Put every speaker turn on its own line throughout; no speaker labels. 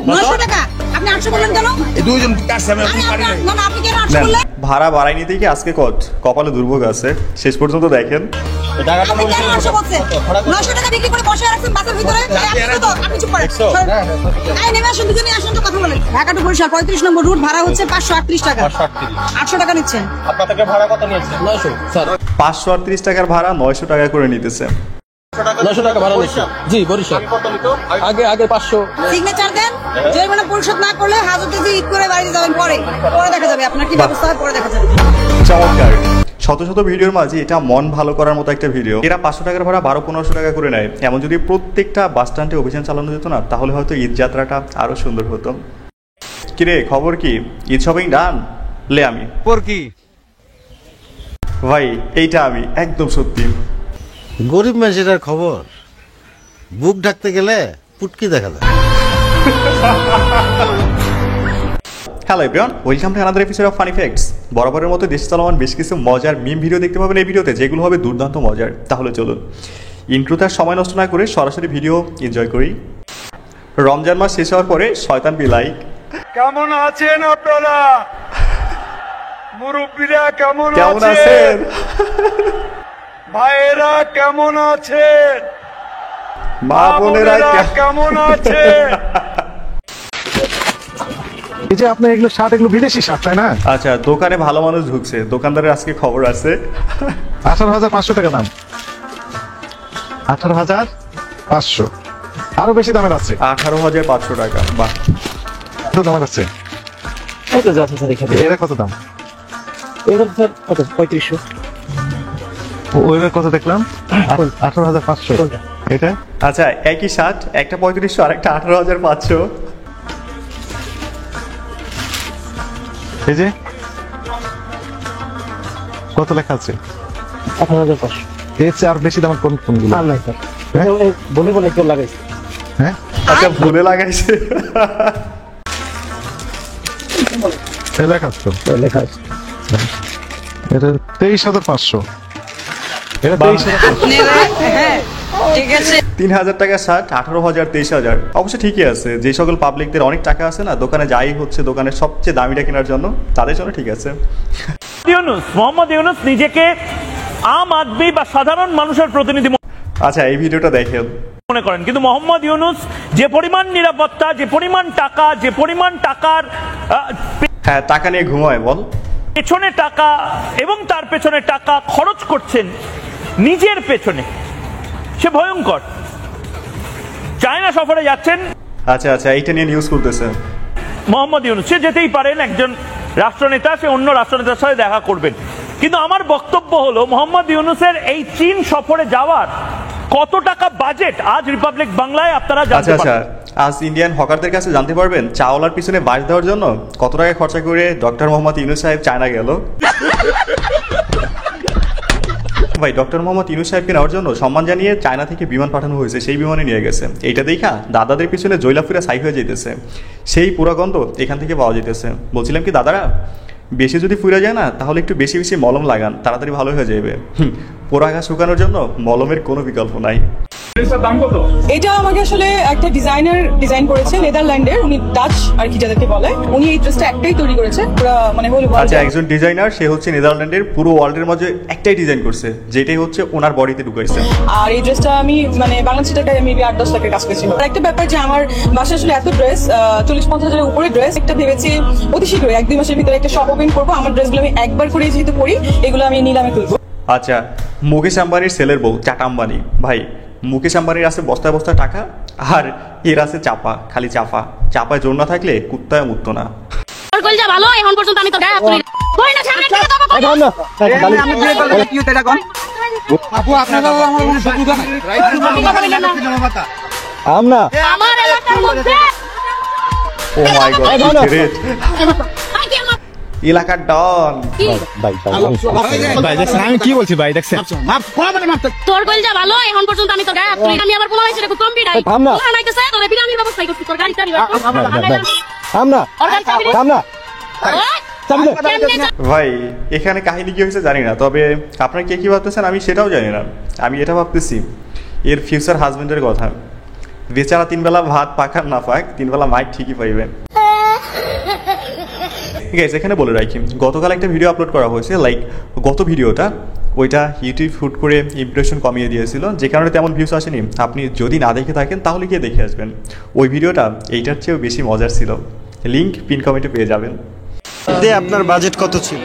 900 টাকা আপনি 800 বললেন কেন?
এই দুইজন কাছে আমি পারি না।
না আপনি কেন 800 বললেন?
ভাড়া বাড়াই নিতে কি আজকে কপালে দুর্ভোগ আছে। শেষ পর্যন্ত দেখেন
টাকাটা
আপনি কেন 800 বলছেন? 900 টাকা বিক্রি করে বসে রাখছেন বাসের ভিতরে। আপনি চুপ করেন। এই নেমে আসুন, দুজনেই আসুন তো কথা বলেন। ঢাকা টু বরিশাল 35 নম্বর রুট ভাড়া হচ্ছে 538 টাকা। 800 টাকা নিচ্ছেন।
আপনার থেকে ভাড়া কত নিয়েছে? 900 স্যার।
538 টাকার ভাড়া 900 টাকা করে নিতেছে।
900 টাকা ভাড়া নিচ্ছে। জি বরিশাল। আগে 500
সিগনেচার দেন। জরিমানা পরিশোধ না করলে হাজতে যে ঈদ করে বাড়িতে যাবেন পরে দেখা যাবে আপনার কি ব্যবস্থা হয় পরে দেখা যাবে।
চমৎকার। শত শত ভিডিওর মাঝে এটা মন ভালো করার মতো একটা ভিডিও। এরা 500 টাকার ভাড়া 1200-1500 টাকা করে নেয়। এমন যদি প্রত্যেকটা বাস স্ট্যান্ডে অভিযান চালানো যেত না, তাহলে হয়তো ঈদ যাত্রাটা আরো সুন্দর হতো। কিরে খবর কি? ঈদ শপিং ডান? লে আমি
কি
ভাই এইটা আমি একদম সত্যি।
গরিব মানুষের খবর বুক ঢাকতে গেলে পুটকি দেখা যায়।
Hello everyone, welcome to another episode of funny facts. বরাবরের মতো দেশ চলমান বেশ কিছু মজার মিম ভিডিও দেখতে পাবেন এই ভিডিওতে, যেগুলো হবে দুর্দান্ত মজার। তাহলে চলুন ইন্ট্রোতে আর সময় নষ্ট না করে সরাসরি ভিডিও এনজয় করি। রমজান মাস শেষ হওয়ার পরে শয়তান বিলাই
কেমন আছেন আপনারা? মুরব্বীরা কেমন
কেমন
আছেন?
আছেন?
ভাইয়েরা কেমন আছেন?
মা বোনেরা
কেমন আছেন?
এই যে আপনার এগুলো শার্ট, এগুলো বিদেশি শার্ট তাই না?
আচ্ছা, দোকানে ভালো মানুষ ঢুকছে, দোকানদারের আজকে খবর আছে।
18,500 টাকা দাম। 18,500 আরো বেশি দামের আছে।
18,500 টাকা। বাহ,
কত দামের আছে?
কত যাচ্ছে স্যার এখানে?
এরা কত দাম?
এটা স্যার কত? 3500।
ওইটা কত দেখলাম? 18,500। এটা
আচ্ছা একই শার্ট, একটা 3500 আর একটা 18,500।
এই যে কত লেখা আছে?
18,500।
এর চেয়ে আর বেশি দামের কোনগুলো?
আর নাই স্যার,
হ্যাঁ?
বলে কেউ লাগাইছে।
হ্যাঁ
আচ্ছা ভুলে লাগাইছে।
এই লেখা আছে তো?
লেখা আছে।
এটা 23,500। এটা 23,500।
হ্যাঁ ঠিক আছে।
3,000 টাকা শার্ট, 18,000, 23,000। অবশ্য ঠিকই আছে, যে সকল পাবলিকদের অনেক টাকা আছে না, দোকানে যাই হচ্ছে দোকানের সবচেয়ে দামিটা কেনার জন্য, তাদের জন্য ঠিক আছে।
মোহাম্মদ ইউনূস নিজেকে আম আদমি বা সাধারণ মানুষের প্রতিনিধি
আচ্ছা এই ভিডিওটা দেখেন।
মনে করেন, কিন্তু মোহাম্মদ ইউনূস যে পরিমাণ নিরাপত্তা, যে পরিমাণ টাকা, যে পরিমাণ টাকার
হ্যাঁ টাকা নিয়ে ঘুমায় বল,
পেছনে টাকা এবং তার পেছনে টাকা খরচ করছেন নিজের পেছনে, সে ভয়ঙ্কর। চায়না সফরে যাচ্ছেন।
আচ্ছা আচ্ছা এইটা নিয়ে নিউজ করতেছে
মোহাম্মদ ইউনূস, সে যেতেই পারেন, একজন রাষ্ট্রনেতা, সে অন্য রাষ্ট্রনেতার সাথে দেখা করবেন। কিন্তু আমার বক্তব্য হলো মোহাম্মদ ইউনূসের এই চীন সফরে যাওয়ার কত টাকা বাজেট আজ রিপাবলিক বাংলায় আপনারা জানতে
আচ্ছা
পারবেন।
আজ ইন্ডিয়ান হকারদের কাছে জানতে পারবেন চাওলার পিছনে বাস দেওয়ার জন্য কত টাকা খরচা করে ডক্টর মোহাম্মদ ইউনূস সাহেব চায়না গেল। ভাই ডক্টর মোহাম্মদ ইউনূস সাহেবকে নেওয়ার জন্য সম্মান জানিয়ে চায়না থেকে বিমান পাঠানো হয়েছে, সেই বিমানে নিয়ে গেছে। এইটা দেখা দাদাদের পিছনে জৈলাফিরা সাই হয়ে যেতেছে, সেই পুরা গন্ধ এখান থেকে পাওয়া যেতেছে। বলছিলাম কি দাদারা, বেশি যদি ফুরা যায় না তাহলে একটু বেশি বেশি মলম লাগান, তাড়াতাড়ি ভালো হয়ে যাবে। পোড়া ঘা শুকানোর জন্য মলমের কোনো বিকল্প নাই।
এটা আমাকে আসলে একটা ডিজাইন করেছে নেদারল্যান্ডের, উনি ডাচ আর কি যাদেরকে বলে, উনি এই ড্রেসটা একটাই তৈরি করেছে পুরো মানে হোল ওয়ার্ল্ড।
আচ্ছা একজন ডিজাইনার, সে হচ্ছে নেদারল্যান্ডের, পুরো ওয়ার্ল্ডের মধ্যে একটাই ডিজাইন করছে, যেটাই হচ্ছে ওনার বডিতে ঢুকাইছে।
আর এই ড্রেসটা আমি মানে বাংলাদেশি টাকায় মেবি 8-10 লাখের কাজ করেছিল। আর একটা ব্যাপার যে আমার বাসায় আসলে এত ড্রেস 40-50 হাজারের উপরে ড্রেস, একটা ভেবেছি অতি শীঘ্রই 1-2 মাসের ভিতরে একটা শপ ওপেন করবো। আমার ড্রেসগুলো আমি একবার করে যেহেতু পরি, এগুলো আমি নিলামে তুলবো।
আচ্ছা মুকেশ আম্বানির ছেলের বউ চাটা আম্বানি, ভাই মুকেশ আম্বানির আছে বস্তায় বস্তায় টাকা, আর এর আছে চাপা, খালি চাপা। চাপায় জোর না থাকলে কুত্তায় মুততো না।
ভালো এখন পর্যন্ত আমি তো গায়ে হাত তুলি কই না, সামনে থেকে দাও
আপু আপনারা আমার কোনো শত্রুতা নাই।
আমরা
আমার এলাকার মধ্যে।
ও মাই গড গ্রেট, এলাকার ডন।
ভাই দেখছেন আমি কি বলছি ভাই, দেখছেন
তোর কইলজা ভালো এখন পর্যন্ত আমি তো গায়ে হাত তুলি। আমি আবার পোলা হইছে খুব কম বিড়াই পোলা নাইতেছে, তোরে বিরানির ব্যবস্থা করছিস, তোর গাড়ি চাবি
আমরা
ভাই এখানে কাহিনী কি হয়েছে জানি না, তবে আপনারা কে কি ভাবতেছেন আমি সেটাও জানি না। আমি এটা ভাবতেছি এর ফিউচার হাজবেন্ডের কথা, বেচারা 3 বেলা ভাত পাকার না পাক 3 বেলা মাইক ঠিকই পাইবেন। গাইস এখানে বলে রাখি, গতকাল একটা ভিডিও আপলোড করা হয়েছে, লাইক গত ভিডিওটা ওইটা ইউটিউব হুট করে ইমপ্রেশন কমিয়ে দিয়েছিল, যে কারণে তেমন ভিউস আসেনি। আপনি যদি না দেখে থাকেন তাহলে গিয়ে দেখে আসবেন। ওই ভিডিওটা এইটার চেয়েও বেশি মজার ছিল, লিংক পিন কমেন্টে পেয়ে যাবেন।
আপনার বাজেট কত ছিল?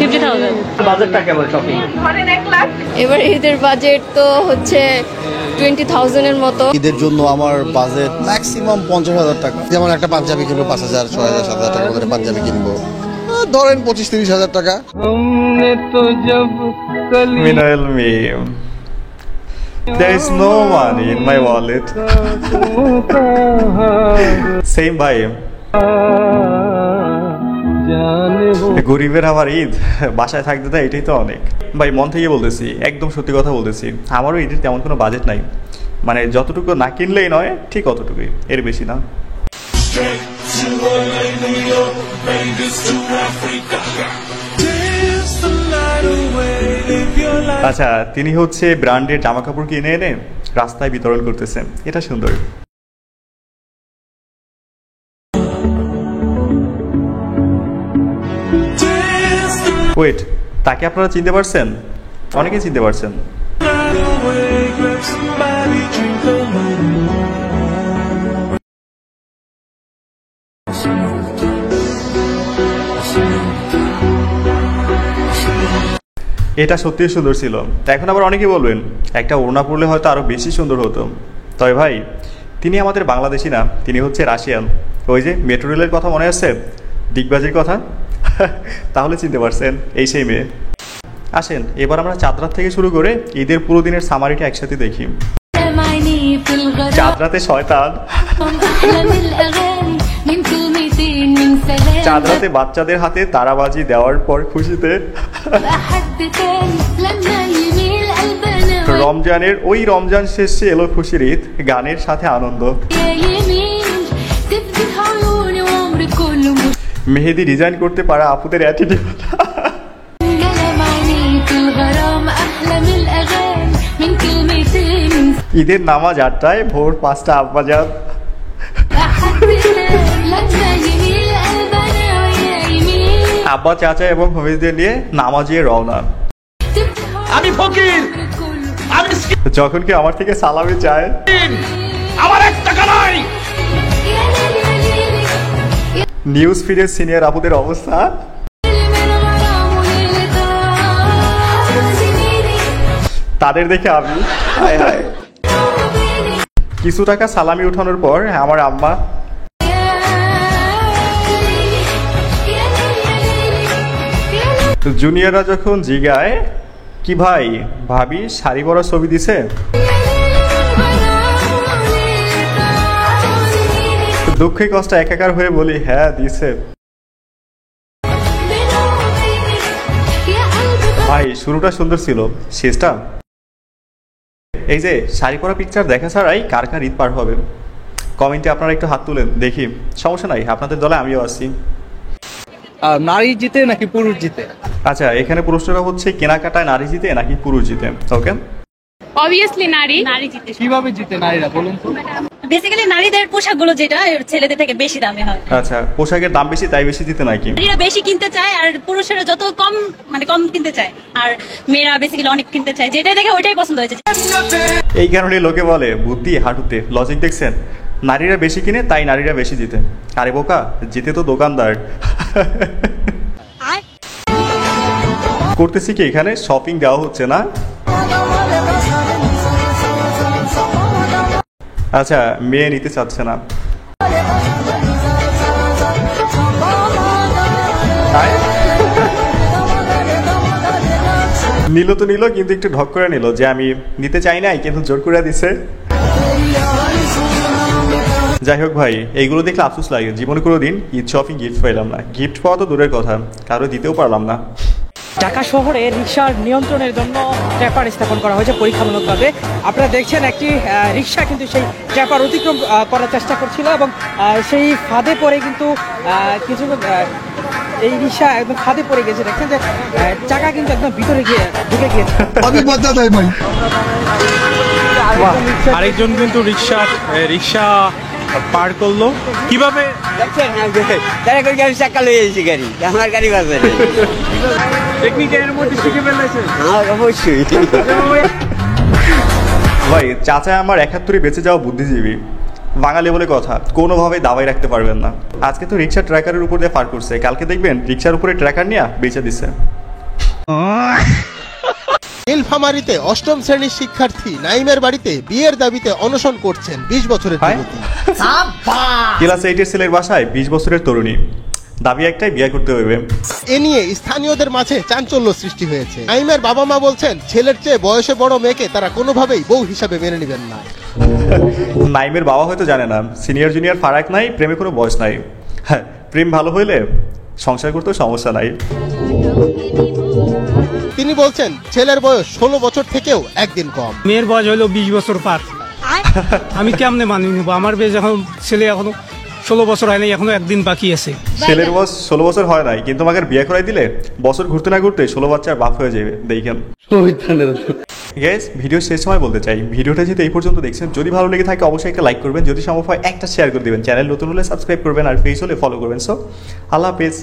50,000।
বাজেটটা কেমন শপিং?
এবার ঈদের বাজেট তো হচ্ছে 20,000 এর মতো।
ঈদের জন্য আমার বাজেট ম্যাক্সিমাম 50,000 টাকা। যেমন একটা পাঞ্জাবি কিনবো 5,000, 6,000, 7,000 টাকা করে পাঞ্জাবি কিনবো, ধরেন 25-30,000 টাকা।
Minal meme. There is no money in my wallet. Same ভাই। গরিবের আবার ঈদ, বাসায় থাকতে দেয়, এটাই তো অনেক। ভাই মন থেকে বলতেছি, একদম সত্যি কথা বলতেছি, আমারও ঈদের তেমন কোনো বাজেট নাই। মানে যতটুকু না কিনলেই নয়, ঠিক অতটুকুই, এর বেশি না। আচ্ছা, তিনি হচ্ছে ব্র্যান্ডের জামা কাপড় কিনে এনে রাস্তায় বিতরণ করতেছেন, এটা সুন্দর। ওয়েট, তাকে আপনারা চিনতে পারছেন? অনেকে চিনতে পারছেন। এটা সত্যিই সুন্দর ছিল। এখন আবার অনেকেই বলবেন একটা ওড়না পরলে হয়তো আরো বেশি সুন্দর হতো। তবে ভাই, তিনি আমাদের বাংলাদেশি না, তিনি হচ্ছে রাশিয়ান। ওই যে মেট্রো রেলের কথা মনে আছে, ডিগবাজির কথা, তাহলে চিনতে পারছেন, এই সেই মেয়ে। আসেন এবার আমরা চাঁদরাত থেকে শুরু করে ঈদের পুরো দিনের সামারিটা একসাথে দেখি। চাঁদরাতে শয়তান, চাঁদরাতে বাচ্চাদের হাতে তারাবাজি দেওয়ার পর খুশিতে, রমজানের ওই রমজান শেষে এলো খুশির ঈদ, গানের সাথে আনন্দ, মেহেদি ডিজাইন করতে পারা আপুদের অ্যাটিটিউড, ঈদের নামাজ 8টায়, ভোর 5টা আব্বাজান, আব্বা চাচা এবং হবিজদের নিয়ে নামাজে রওনা।
আমি ফকির,
যখন কি আমার থেকে সালামি চায়,
আমার 1 টাকা নাই।
নিউজ ফিডের সিনিয়র আপুদের অবস্থা, তাদের দেখে আমি হায় হায়। কিছু টাকা সালামি উঠানোর পর আমার আম্মা জুনিয়ররা যখন জিগায় কি ভাই ভাবি শাড়ি পরা ছবি দিছে, দুঃখে কষ্ট একাকার হয়ে বলি হ্যাঁ দিছে। ভাই শুরুটা সুন্দর ছিল, শেষটা এই যে শাড়ি পরা পিকচার দেখা ছাড়াই কার কার ঈদ পার হবে, কমেন্টে আপনারা একটু হাত তুলেন দেখি। সমস্যা নাই, আপনাদের দলে আমিও আছি।
নারী জিতে নাকি পুরুষ জিতে?
আচ্ছা, এখানে প্রশ্নটা হচ্ছে কেনাকাটায় নারী জিতে নাকি পুরুষ জিতে? ওকে,
অবভিয়াসলি নারী জিতে।
কিভাবে জিতে নারীরা বলুন তো?
বেসিক্যালি নারীদের পোশাকগুলো যেটা ছেলেদের থেকে বেশি দামে হয়।
আচ্ছা, পোশাকের দাম বেশি তাই বেশি জিতে নাকি?
নারীরা বেশি কিনতে চায় আর পুরুষেরা যত কম কম কিনতে চায়, আর মেয়েরা বেসিক্যালি অনেক কিনতে চায়, যেটাই দেখে ওইটাই পছন্দ হয়েছে।
এই কারণে লোকে বলে বুদ্ধি হাঁটুতে, লজিক দেখছেন? নারীরা বেশি কিনে তাই নারীরা বেশি জিতে। আরে বোকা, জিতে তো দোকানদার। করতেছি কি এখানে শপিং দেওয়া হচ্ছে না? আচ্ছা, মেয়ে নিতে চাচ্ছে না, নিল তো নিল, কিন্তু একটু ঢক করে নিল যে আমি নিতে চাই নাই কিন্তু জোর করে দিছে। যাই হোক ভাই, এইগুলো দেখলে আফসোস লাগে, জীবনে কোনোদিন ঈদ শপিং গিফট পাইলাম না। গিফট পাওয়া তো দূরের কথা, কারো দিতেও পারলাম না।
ঢাকা শহরে রিকশার নিয়ন্ত্রণের জন্য ট্র্যাপার স্থাপন করা হয়েছে পরীক্ষামূলকভাবে। আপনারা দেখছেন একটি রিকশা কিন্তু সেই ট্র্যাপার অতিক্রম করার চেষ্টা করছিল এবং সেই ফাঁদে পড়ে কিন্তু কিছু এই রিক্সা একদম খাদে পড়ে গেছে, দেখছেন যে চাকা কিন্তু একদম ভিতরে গিয়ে ঢুকে গিয়েছে।
আরেকজন কিন্তু রিক্সা পার করলো কিভাবে?
চাকা লয়ে এসেছি গাড়ি, আমার গাড়ি বাজে
টেকনিকের মধ্যে শিখে ফেলেছে।
অবশ্যই
ভাই চাচা আমার 71 বেঁচে যাওয়া বুদ্ধিজীবী, বাঙালি বলে কথা, কোনোভাবে দাবাই রাখতে পারবেন না। আজকে তো রিক্সা ট্র্যাকারের উপর দিয়ে পার করছে, কালকে দেখবেন রিক্সার উপরে ট্র্যাকার নিয়ে বেঁচে দিছে।
নীলফামারীতে 8ম শ্রেণীর শিক্ষার্থী নাইমের বাড়িতে বিয়ের দাবিতে অনশন করছেন 20 বছরের যুবতী।
ক্লাস 8-এর ছেলের বাসায় 20 বছরের তরুণী, দাবি একটাই, বিয়ে করতে হবে।
এ নিয়ে স্থানীয়দের মাঝে চাঞ্চল্য সৃষ্টি হয়েছে। নাইমের বাবা মা বলছেন ছেলের চেয়ে বয়সে বড় মেয়েকে তারা কোনোভাবেই বউ হিসাবে মেনে নেবেন না।
নাইমের বাবা হয়তো জানে না সিনিয়র জুনিয়র ফারাক নাই, প্রেমে কোনো বয়স নাই। হ্যাঁ, প্রেম ভালো হইলে সংসার করতেও সমস্যা নাই।
তিনি বলছেন ছেলের বয়স 16 বছর থেকেও একদিন কম।
মেয়ের বয়স হলো 20 বছর পার, আমি কেমনে মানিয়ে নেবো? আমার বেশ এখন ছেলে এখনো 16 বছর হয় নাই, এখনো একদিন বাকি আছে।
ছেলের বয়স 16 বছর হয় নাই, কিন্তু আমাকে বিয়ে করাই দিলে বছর ঘুরতে না ঘুরতে 16 বাচ্চার বাপ হয়ে যাবে। দেখেন গাইস, ভিডিও শেষ সময় বলতে চাই, ভিডিওটা যদি এই পর্যন্ত দেখছেন, যদি ভালো লেগে থাকে অবশ্যই একটা লাইক করবেন, যদি সম্ভব হয় একটা শেয়ার করে দিবেন, চ্যানেল নতুন হলে সাবস্ক্রাইব করবেন, আর পেজ হলে ফলো করবেন। সো আল্লাহ হাফেজ।